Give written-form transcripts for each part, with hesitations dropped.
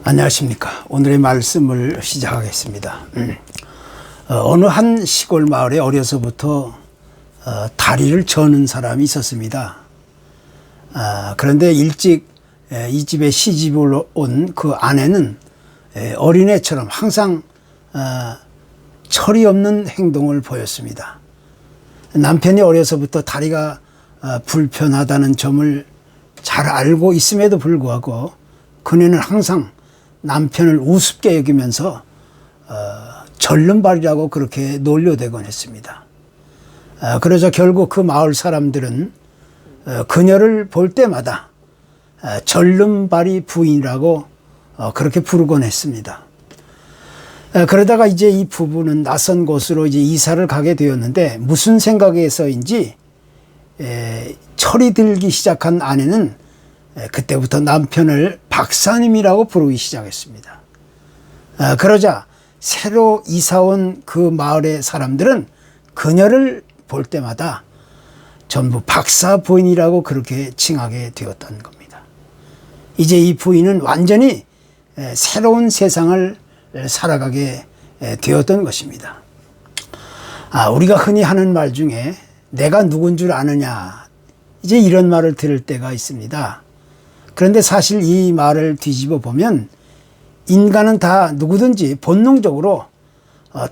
안녕하십니까. 오늘의 말씀을 시작하겠습니다. 어느 한 시골 마을에 어려서부터 다리를 저는 사람이 있었습니다. 그런데 일찍 이 집에 시집을 온 그 아내는 어린애처럼 항상 철이 없는 행동을 보였습니다. 남편이 어려서부터 다리가 불편하다는 점을 잘 알고 있음에도 불구하고 그녀는 항상 남편을 우습게 여기면서 절름발이라고 그렇게 놀려대곤 했습니다. 그러자 결국 그 마을 사람들은 그녀를 볼 때마다 절름발이 부인이라고 그렇게 부르곤 했습니다. 그러다가 이제 이 부부는 낯선 곳으로 이제 이사를 가게 되었는데 무슨 생각에서인지 철이 들기 시작한 아내는 그때부터 남편을 박사님이라고 부르기 시작했습니다. 그러자 새로 이사온 그 마을의 사람들은 그녀를 볼 때마다 전부 박사 부인이라고 그렇게 칭하게 되었던 겁니다. 이제 이 부인은 완전히 새로운 세상을 살아가게 되었던 것입니다. 우리가 흔히 하는 말 중에 내가 누군 줄 아느냐, 이제 이런 말을 들을 때가 있습니다. 그런데 사실 이 말을 뒤집어 보면 인간은 다 누구든지 본능적으로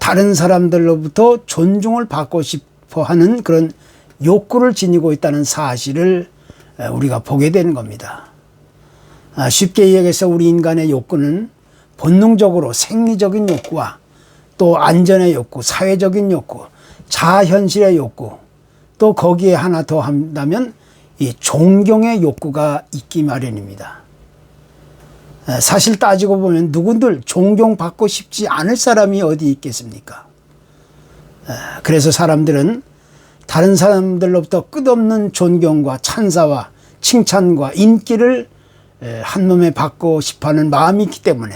다른 사람들로부터 존중을 받고 싶어 하는 그런 욕구를 지니고 있다는 사실을 우리가 보게 되는 겁니다. 쉽게 이야기해서 우리 인간의 욕구는 본능적으로 생리적인 욕구와 또 안전의 욕구, 사회적인 욕구, 자아현실의 욕구, 또 거기에 하나 더 한다면 이 존경의 욕구가 있기 마련입니다. 사실 따지고 보면 누군들 존경받고 싶지 않을 사람이 어디 있겠습니까? 그래서 사람들은 다른 사람들로부터 끝없는 존경과 찬사와 칭찬과 인기를 한 몸에 받고 싶어하는 마음이 있기 때문에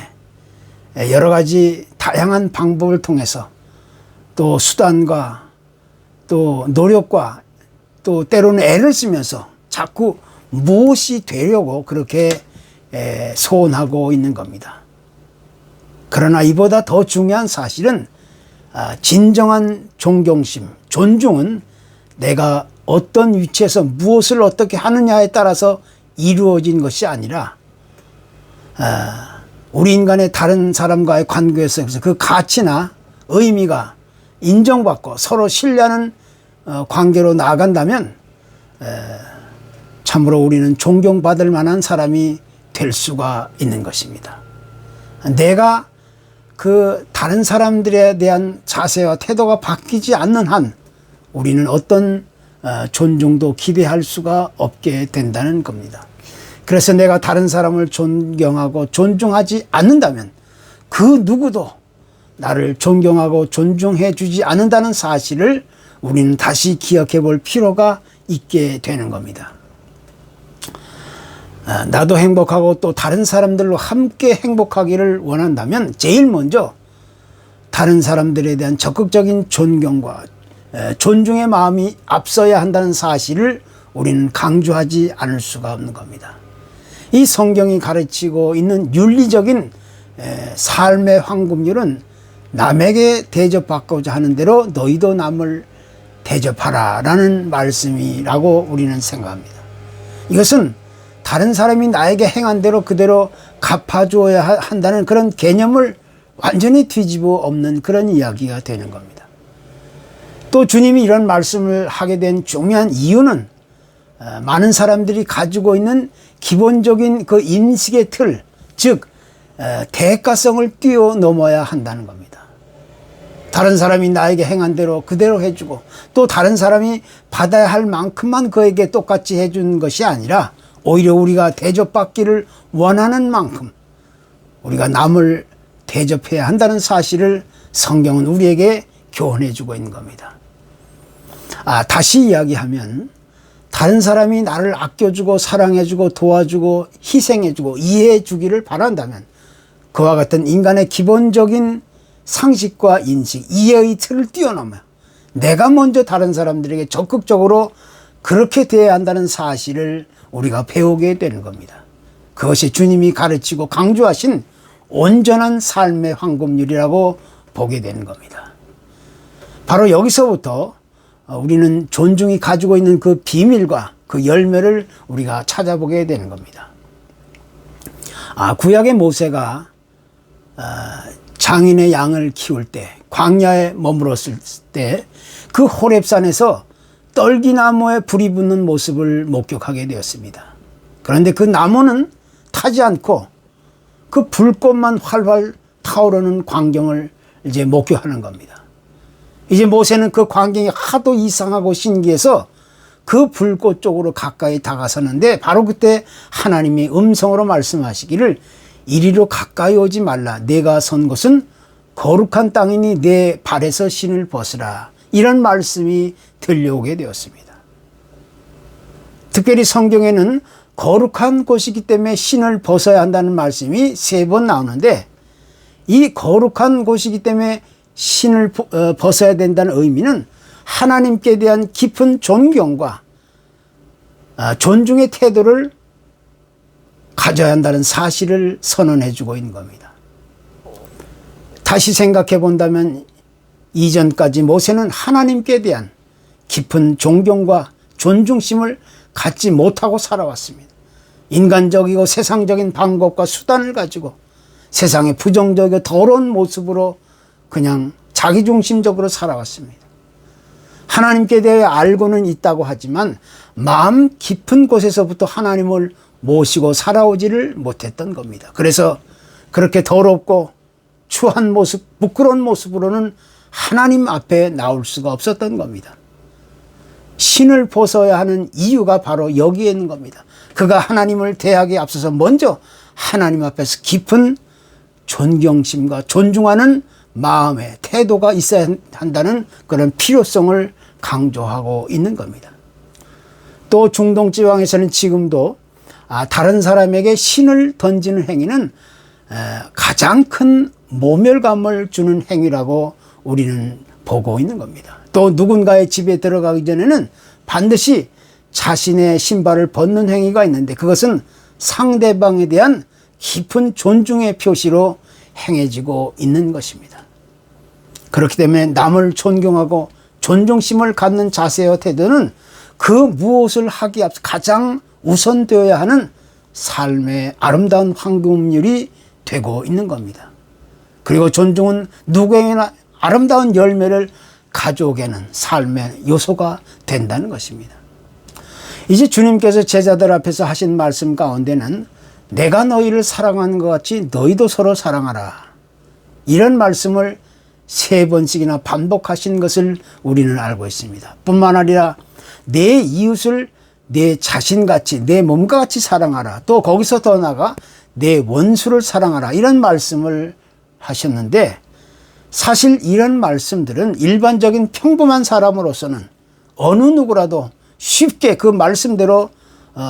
여러 가지 다양한 방법을 통해서 또 수단과 또 노력과 또 때로는 애를 쓰면서 자꾸 무엇이 되려고 그렇게 소원하고 있는 겁니다. 그러나 이보다 더 중요한 사실은 진정한 존경심, 존중은 내가 어떤 위치에서 무엇을 어떻게 하느냐에 따라서 이루어진 것이 아니라 우리 인간의 다른 사람과의 관계에서 그 가치나 의미가 인정받고 서로 신뢰하는 관계로 나아간다면 참으로 우리는 존경받을 만한 사람이 될 수가 있는 것입니다. 내가 그 다른 사람들에 대한 자세와 태도가 바뀌지 않는 한 우리는 어떤 존중도 기대할 수가 없게 된다는 겁니다. 그래서 내가 다른 사람을 존경하고 존중하지 않는다면 그 누구도 나를 존경하고 존중해 주지 않는다는 사실을 우리는 다시 기억해 볼 필요가 있게 되는 겁니다. 나도 행복하고 또 다른 사람들로 함께 행복하기를 원한다면 제일 먼저 다른 사람들에 대한 적극적인 존경과 존중의 마음이 앞서야 한다는 사실을 우리는 강조하지 않을 수가 없는 겁니다. 이 성경이 가르치고 있는 윤리적인 삶의 황금률은 남에게 대접받고자 하는 대로 너희도 남을 대접하라 라는 말씀이라고 우리는 생각합니다. 이것은 다른 사람이 나에게 행한 대로 그대로 갚아줘야 한다는 그런 개념을 완전히 뒤집어 엎는 그런 이야기가 되는 겁니다. 또 주님이 이런 말씀을 하게 된 중요한 이유는 많은 사람들이 가지고 있는 기본적인 그 인식의 틀, 즉 대가성을 뛰어넘어야 한다는 겁니다. 다른 사람이 나에게 행한 대로 그대로 해주고 또 다른 사람이 받아야 할 만큼만 그에게 똑같이 해준 것이 아니라 오히려 우리가 대접받기를 원하는 만큼 우리가 남을 대접해야 한다는 사실을 성경은 우리에게 교훈해 주고 있는 겁니다. 다시 이야기하면 다른 사람이 나를 아껴주고 사랑해주고 도와주고 희생해주고 이해해주기를 바란다면 그와 같은 인간의 기본적인 상식과 인식, 이해의 틀을 뛰어넘어 내가 먼저 다른 사람들에게 적극적으로 그렇게 대해야 한다는 사실을 우리가 배우게 되는 겁니다. 그것이 주님이 가르치고 강조하신 온전한 삶의 황금률이라고 보게 되는 겁니다. 바로 여기서부터 우리는 존중이 가지고 있는 그 비밀과 그 열매를 우리가 찾아보게 되는 겁니다. 구약의 모세가 장인의 양을 키울 때, 광야에 머물었을 때 그 호렙산에서 떨기나무에 불이 붙는 모습을 목격하게 되었습니다. 그런데 그 나무는 타지 않고 그 불꽃만 활활 타오르는 광경을 이제 목격하는 겁니다. 이제 모세는 그 광경이 하도 이상하고 신기해서 그 불꽃 쪽으로 가까이 다가서는데 바로 그때 하나님이 음성으로 말씀하시기를 이리로 가까이 오지 말라. 내가 선 곳은 거룩한 땅이니 내 발에서 신을 벗으라. 이런 말씀이 들려오게 되었습니다. 특별히 성경에는 거룩한 곳이기 때문에 신을 벗어야 한다는 말씀이 3번 나오는데 이 거룩한 곳이기 때문에 신을 벗어야 된다는 의미는 하나님께 대한 깊은 존경과 존중의 태도를 가져야 한다는 사실을 선언해 주고 있는 겁니다. 다시 생각해 본다면 이전까지 모세는 하나님께 대한 깊은 존경과 존중심을 갖지 못하고 살아왔습니다. 인간적이고 세상적인 방법과 수단을 가지고 세상의 부정적이고 더러운 모습으로 그냥 자기중심적으로 살아왔습니다. 하나님께 대해 알고는 있다고 하지만 마음 깊은 곳에서부터 하나님을 모시고 살아오지를 못했던 겁니다. 그래서 그렇게 더럽고 추한 모습, 부끄러운 모습으로는 하나님 앞에 나올 수가 없었던 겁니다. 신을 벗어야 하는 이유가 바로 여기에 있는 겁니다. 그가 하나님을 대하기에 앞서서 먼저 하나님 앞에서 깊은 존경심과 존중하는 마음의 태도가 있어야 한다는 그런 필요성을 강조하고 있는 겁니다. 또 중동 지방에서는 지금도 다른 사람에게 신을 던지는 행위는 가장 큰 모멸감을 주는 행위라고 우리는 보고 있는 겁니다. 또 누군가의 집에 들어가기 전에는 반드시 자신의 신발을 벗는 행위가 있는데 그것은 상대방에 대한 깊은 존중의 표시로 행해지고 있는 것입니다. 그렇기 때문에 남을 존경하고 존중심을 갖는 자세와 태도는 그 무엇을 하기에 앞서 가장 우선되어야 하는 삶의 아름다운 황금률이 되고 있는 겁니다. 그리고 존중은 누구에게나 아름다운 열매를 가져오게 하는 삶의 요소가 된다는 것입니다. 이제 주님께서 제자들 앞에서 하신 말씀 가운데는 내가 너희를 사랑하는 것 같이 너희도 서로 사랑하라. 이런 말씀을 3번씩이나 반복하신 것을 우리는 알고 있습니다. 뿐만 아니라 내 이웃을 내 자신같이 내 몸과 같이 사랑하라. 또 거기서 더 나아가 내 원수를 사랑하라. 이런 말씀을 하셨는데 사실 이런 말씀들은 일반적인 평범한 사람으로서는 어느 누구라도 쉽게 그 말씀대로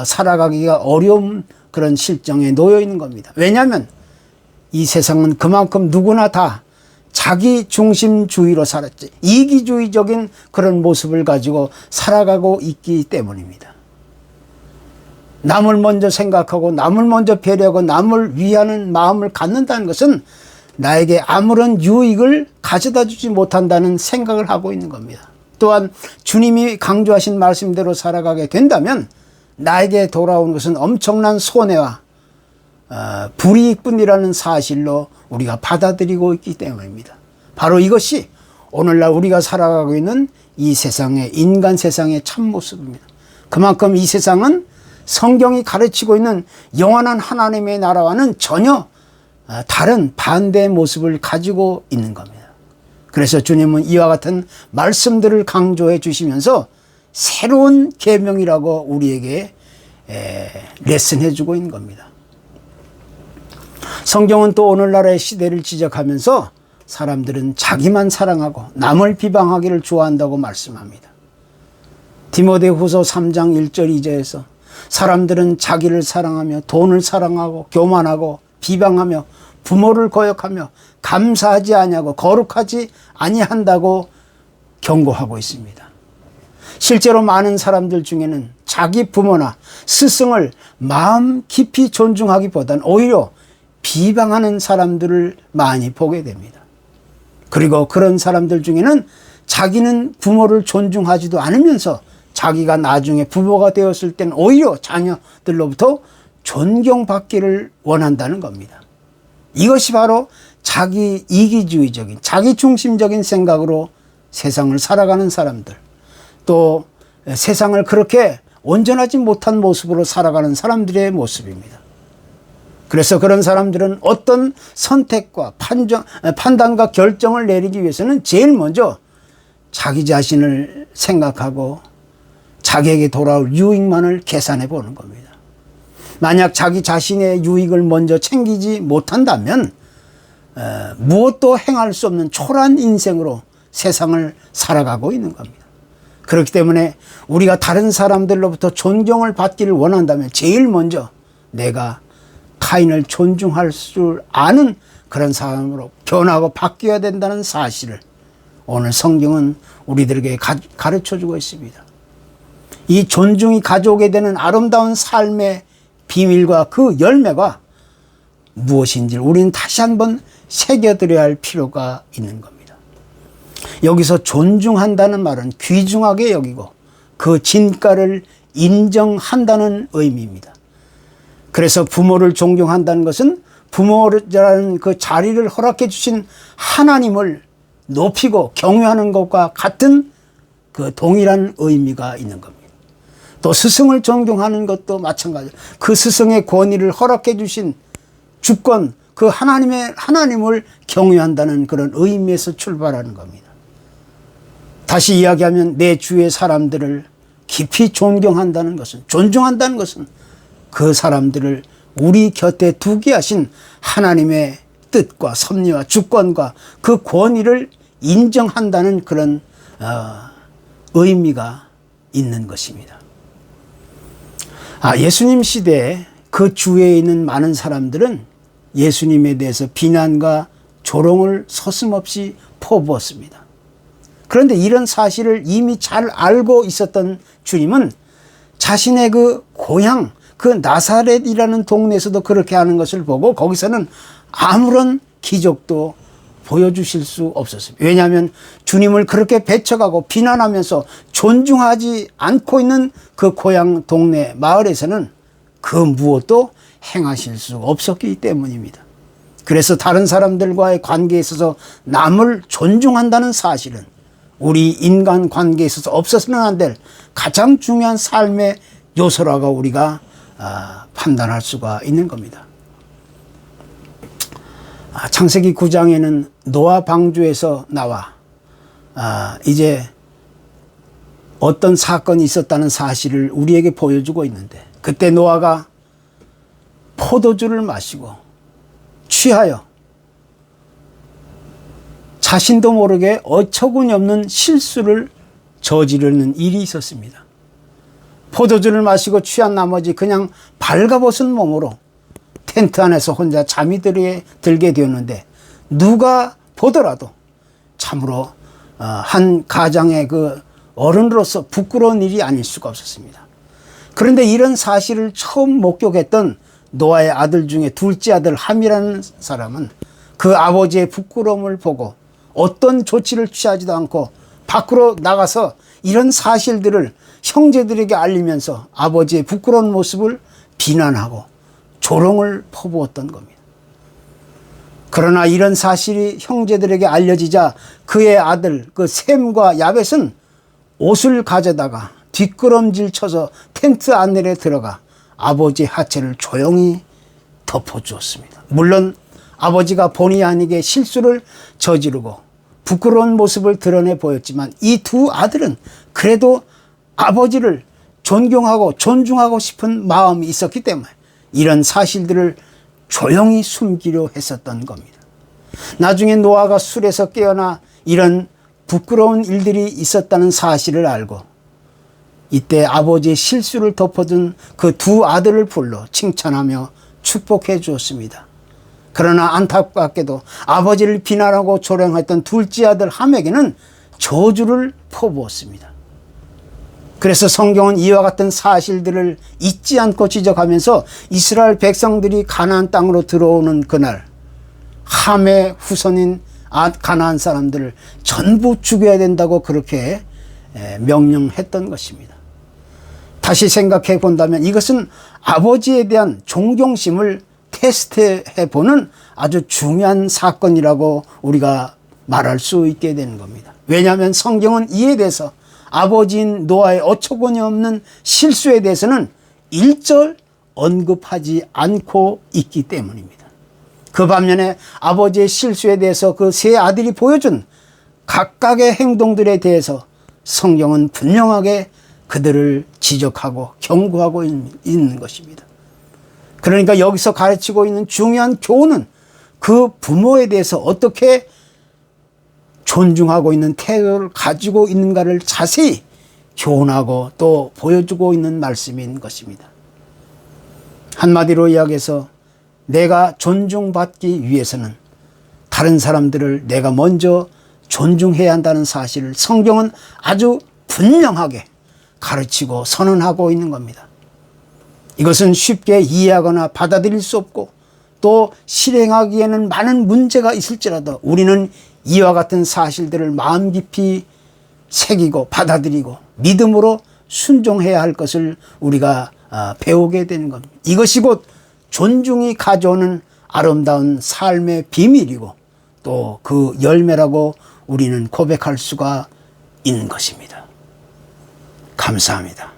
살아가기가 어려운 그런 실정에 놓여 있는 겁니다. 왜냐하면 이 세상은 그만큼 누구나 다 자기 중심주의로 살았지 이기주의적인 그런 모습을 가지고 살아가고 있기 때문입니다. 남을 먼저 생각하고 남을 먼저 배려하고 남을 위하는 마음을 갖는다는 것은 나에게 아무런 유익을 가져다 주지 못한다는 생각을 하고 있는 겁니다. 또한 주님이 강조하신 말씀대로 살아가게 된다면 나에게 돌아오는 것은 엄청난 손해와 불이익뿐이라는 사실로 우리가 받아들이고 있기 때문입니다. 바로 이것이 오늘날 우리가 살아가고 있는 이 세상의 인간 세상의 참모습입니다. 그만큼 이 세상은 성경이 가르치고 있는 영원한 하나님의 나라와는 전혀 다른 반대의 모습을 가지고 있는 겁니다. 그래서 주님은 이와 같은 말씀들을 강조해 주시면서 새로운 계명이라고 우리에게 레슨해 주고 있는 겁니다. 성경은 또 오늘날의 시대를 지적하면서 사람들은 자기만 사랑하고 남을 비방하기를 좋아한다고 말씀합니다. 디모데후서 3장 1절 2절에서 사람들은 자기를 사랑하며 돈을 사랑하고 교만하고 비방하며 부모를 거역하며 감사하지 아니하고 거룩하지 아니한다고 경고하고 있습니다. 실제로 많은 사람들 중에는 자기 부모나 스승을 마음 깊이 존중하기보다는 오히려 비방하는 사람들을 많이 보게 됩니다. 그리고 그런 사람들 중에는 자기는 부모를 존중하지도 않으면서 자기가 나중에 부모가 되었을 때는 오히려 자녀들로부터 존경받기를 원한다는 겁니다. 이것이 바로 자기 이기주의적인, 자기 중심적인 생각으로 세상을 살아가는 사람들, 또 세상을 그렇게 온전하지 못한 모습으로 살아가는 사람들의 모습입니다. 그래서 그런 사람들은 어떤 선택과 판단과 결정을 내리기 위해서는 제일 먼저 자기 자신을 생각하고 자기에게 돌아올 유익만을 계산해 보는 겁니다. 만약 자기 자신의 유익을 먼저 챙기지 못한다면 무엇도 행할 수 없는 초라한 인생으로 세상을 살아가고 있는 겁니다. 그렇기 때문에 우리가 다른 사람들로부터 존경을 받기를 원한다면 제일 먼저 내가 타인을 존중할 줄 아는 그런 사람으로 변하고 바뀌어야 된다는 사실을 오늘 성경은 우리들에게 가르쳐주고 있습니다. 이 존중이 가져오게 되는 아름다운 삶의 비밀과 그 열매가 무엇인지를 우리는 다시 한번 새겨드려야 할 필요가 있는 겁니다. 여기서 존중한다는 말은 귀중하게 여기고 그 진가를 인정한다는 의미입니다. 그래서 부모를 존경한다는 것은 부모라는 그 자리를 허락해 주신 하나님을 높이고 경외하는 것과 같은 그 동일한 의미가 있는 겁니다. 또 스승을 존경하는 것도 마찬가지로 그 스승의 권위를 허락해 주신 주권, 그 하나님을 경외한다는 그런 의미에서 출발하는 겁니다. 다시 이야기하면 내 주위의 사람들을 깊이 존경한다는 것은, 존중한다는 것은 그 사람들을 우리 곁에 두게 하신 하나님의 뜻과 섭리와 주권과 그 권위를 인정한다는 그런 의미가 있는 것입니다. 예수님 시대에 그 주위에 있는 많은 사람들은 예수님에 대해서 비난과 조롱을 서슴없이 퍼부었습니다. 그런데 이런 사실을 이미 잘 알고 있었던 주님은 자신의 그 고향, 그 나사렛이라는 동네에서도 그렇게 하는 것을 보고 거기서는 아무런 기적도 보여주실 수 없었습니다. 왜냐하면 주님을 그렇게 배척하고 비난하면서 존중하지 않고 있는 그 고향 동네 마을에서는 그 무엇도 행하실 수 없었기 때문입니다. 그래서 다른 사람들과의 관계에 있어서 남을 존중한다는 사실은 우리 인간 관계에 있어서 없어서는 안 될 가장 중요한 삶의 요소라고 우리가 판단할 수가 있는 겁니다. 창세기 9장에는 노아 방주에서 나와 이제 어떤 사건이 있었다는 사실을 우리에게 보여주고 있는데, 그때 노아가 포도주를 마시고 취하여 자신도 모르게 어처구니 없는 실수를 저지르는 일이 있었습니다. 포도주를 마시고 취한 나머지 그냥 발가벗은 몸으로 텐트 안에서 혼자 잠이 들게 되었는데, 누가 보더라도 참으로 한 가장의 그 어른으로서 부끄러운 일이 아닐 수가 없었습니다. 그런데 이런 사실을 처음 목격했던 노아의 아들 중에 둘째 아들 함이라는 사람은 그 아버지의 부끄러움을 보고 어떤 조치를 취하지도 않고 밖으로 나가서 이런 사실들을 형제들에게 알리면서 아버지의 부끄러운 모습을 비난하고 조롱을 퍼부었던 겁니다. 그러나 이런 사실이 형제들에게 알려지자 그의 아들 그 셈과 야벳은 옷을 가져다가 뒷걸음질 쳐서 텐트 안내에 들어가 아버지의 하체를 조용히 덮어주었습니다. 물론 아버지가 본의 아니게 실수를 저지르고 부끄러운 모습을 드러내 보였지만 이 두 아들은 그래도 아버지를 존경하고 존중하고 싶은 마음이 있었기 때문에 이런 사실들을 조용히 숨기려 했었던 겁니다. 나중에 노아가 술에서 깨어나 이런 부끄러운 일들이 있었다는 사실을 알고 이때 아버지의 실수를 덮어둔 그 두 아들을 불러 칭찬하며 축복해 주었습니다. 그러나 안타깝게도 아버지를 비난하고 조롱했던 둘째 아들 함에게는 저주를 퍼부었습니다. 그래서 성경은 이와 같은 사실들을 잊지 않고 지적하면서 이스라엘 백성들이 가나안 땅으로 들어오는 그날 함의 후손인 가나안 사람들을 전부 죽여야 된다고 그렇게 명령했던 것입니다. 다시 생각해 본다면 이것은 아버지에 대한 존경심을 테스트해 보는 아주 중요한 사건이라고 우리가 말할 수 있게 되는 겁니다. 왜냐하면 성경은 이에 대해서 아버지인 노아의 어처구니 없는 실수에 대해서는 일절 언급하지 않고 있기 때문입니다. 그 반면에 아버지의 실수에 대해서 그 세 아들이 보여준 각각의 행동들에 대해서 성경은 분명하게 그들을 지적하고 경고하고 있는 것입니다. 그러니까 여기서 가르치고 있는 중요한 교훈은 그 부모에 대해서 어떻게 존중하고 있는 태도를 가지고 있는가를 자세히 교훈하고 또 보여주고 있는 말씀인 것입니다. 한마디로 이야기해서 내가 존중받기 위해서는 다른 사람들을 내가 먼저 존중해야 한다는 사실을 성경은 아주 분명하게 가르치고 선언하고 있는 겁니다. 이것은 쉽게 이해하거나 받아들일 수 없고 또 실행하기에는 많은 문제가 있을지라도 우리는 이와 같은 사실들을 마음 깊이 새기고 받아들이고 믿음으로 순종해야 할 것을 우리가 배우게 되는 겁니다. 이것이 곧 존중이 가져오는 아름다운 삶의 비밀이고 또 그 열매라고 우리는 고백할 수가 있는 것입니다. 감사합니다.